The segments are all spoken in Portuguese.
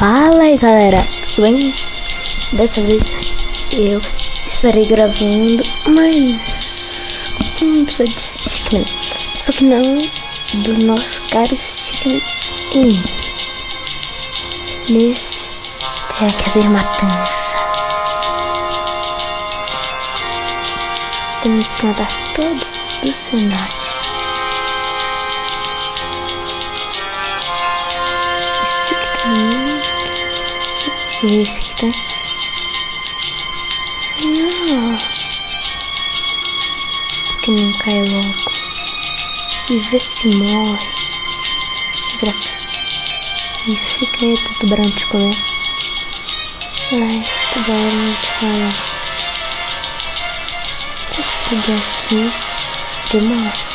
Fala aí galera, tudo bem? Dessa vez eu estarei gravando mais um episódio de Stickman, só que não do nosso caro Stickman Indie. Neste terá que haver matança. Temos que matar todos do cenário. E esse aqui tá aqui. Não. Porque não cai logo. E vê se morre. Pra cá. Isso, fica aí, tá tubarão te comer. Ai, esse tubarão não te fala. Será que se ligar aqui, ele morre?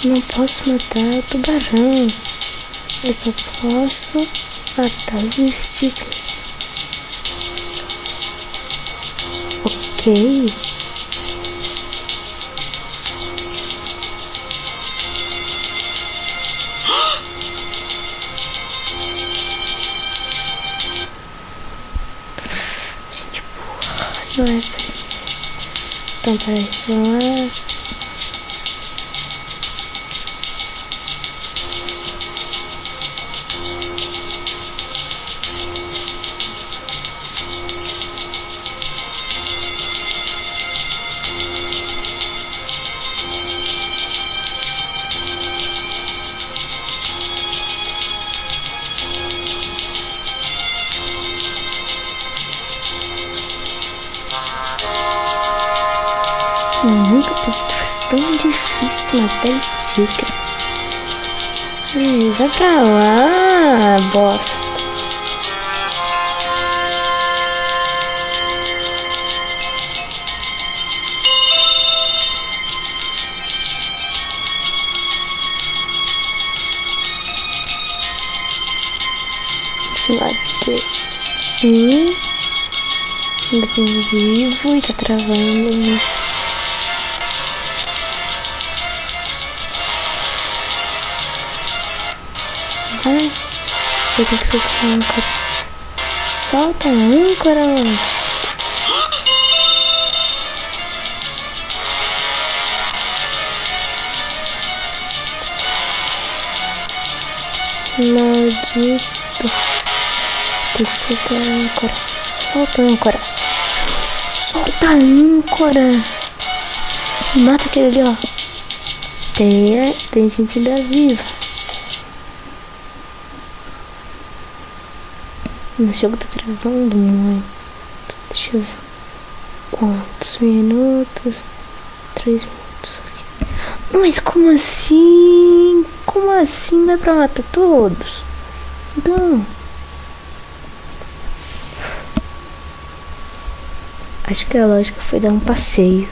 Não posso matar o tubarão. Eu só posso matar os stickers. Ok. Gente burra. Não é. Então peraí, vamos lá. Eu nunca pensei que fosse tão difícil matar sticker. Vai pra lá, bosta. Deixa eu bater. Ainda tem vivo e tá travando isso. Vai, eu tenho que soltar a âncora. Solta a âncora, mano. Maldito. Tem que soltar a âncora. Solta a âncora. Solta a âncora. Mata aquele ali, ó. Tem gente ainda viva. Esse jogo tá travando muito. Deixa eu ver quantos minutos. 3 minutos aqui. Mas como assim? Como assim? Não é pra matar todos? Então, acho que a lógica foi dar um passeio.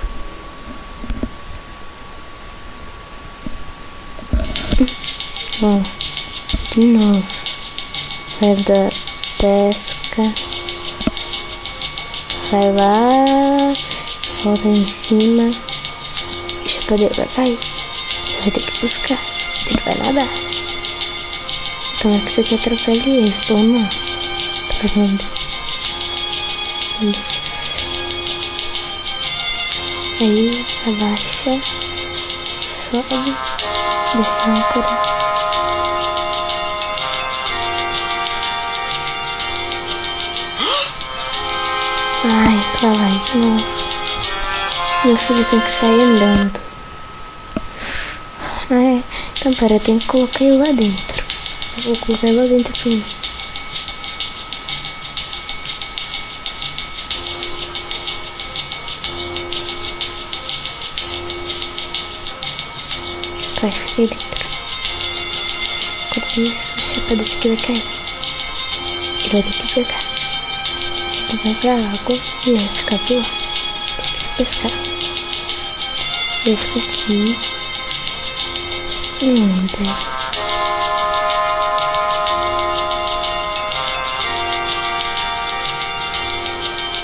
Bom, de novo. Vai dar pesca. Vai lá. Volta em cima. Deixa eu poder. Vai cair. Vai ter que buscar. Ele vai nadar. Então é que isso aqui atropele ele. Ou não. Talvez não dê. Deixa eu ver. Aí abaixa. Sobe. Desce a âncora. Ai, lá vai de novo. Meu filho tem que sair andando. Então pera, eu tenho que colocar ele lá dentro. Eu vou colocar ele lá dentro primeiro. Vai, fica aí dentro. Enquanto isso, a chapa desse aqui vai cair. Ele vai ter que pegar. Tu vai pra água e vai ficar por lá. Você tem que pescar. Vai ficar aqui. Deus.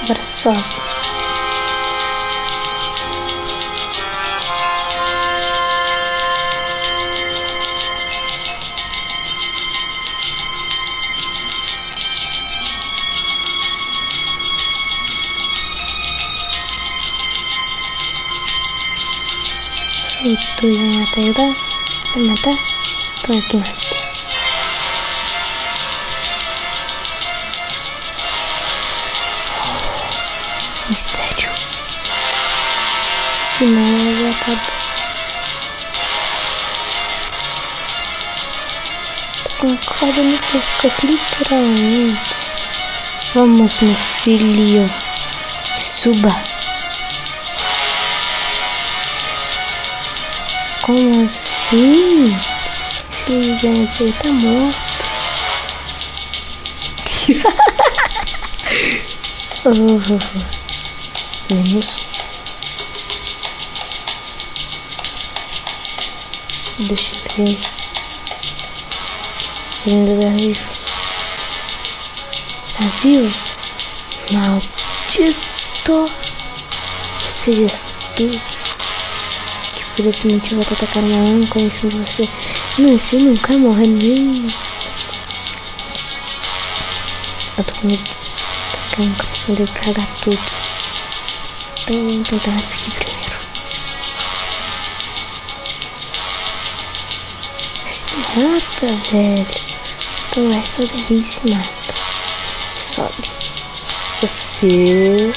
Agora sobe. Soltou e vai matar ele lá. Vai matar? Então aqui mate. Mistério. Senão eu vou acabar. Tô com uma corda no pescoço, literalmente. Vamos, meu filho. Suba. Como assim? Se liga aqui, ele tá morto. Menos. Deixa eu ver. Ele ainda tá vivo. Tá vivo? Maldito sejas tu. Por esse motivo eu tô atacando uma âncora em cima de você. Não, você nunca morre nem. Eu tô com medo de tacar a âncora em cima dele e cagar tudo. Então vamos tentar essa aqui primeiro. Se mata, velho. Então vai subir e se mata. Sobe. Você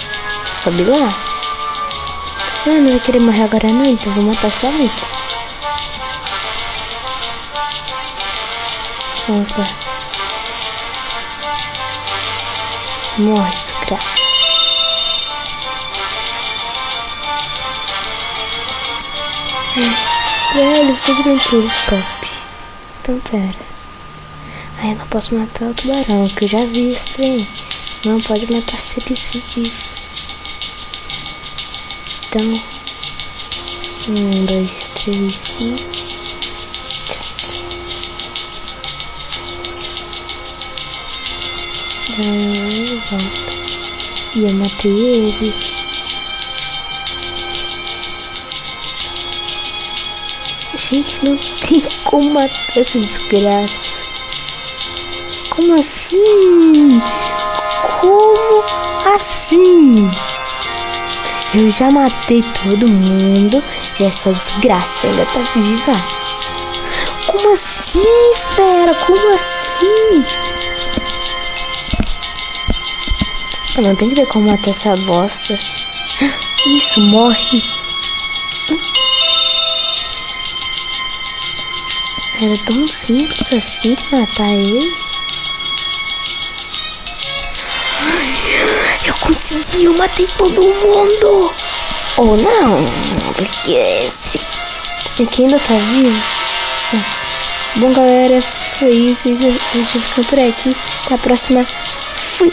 sobe lá. Não vai querer morrer agora não, então vou matar só um. Vamos lá. Morre, desgraça. Velho, subiram tudo, top. Então pera. Aí eu não posso matar o tubarão, que eu já vi esse trem. Não pode matar seres vivos. Então, 1, 2, 3, 5. Volta. E eu matei ele. Gente, não tem como matar essa desgraça. Como assim? Como assim? Eu já matei todo mundo e essa desgraça ainda tá viva. Como assim, fera? Como assim? Eu não tem que ter como matar essa bosta. Isso, morre. Era tão simples assim de matar ele. Eu consegui, eu matei todo mundo. Ou não, porque esse aqui ainda tá vivo. Bom, galera, foi isso. A gente fica por aqui. Até a próxima. Fui.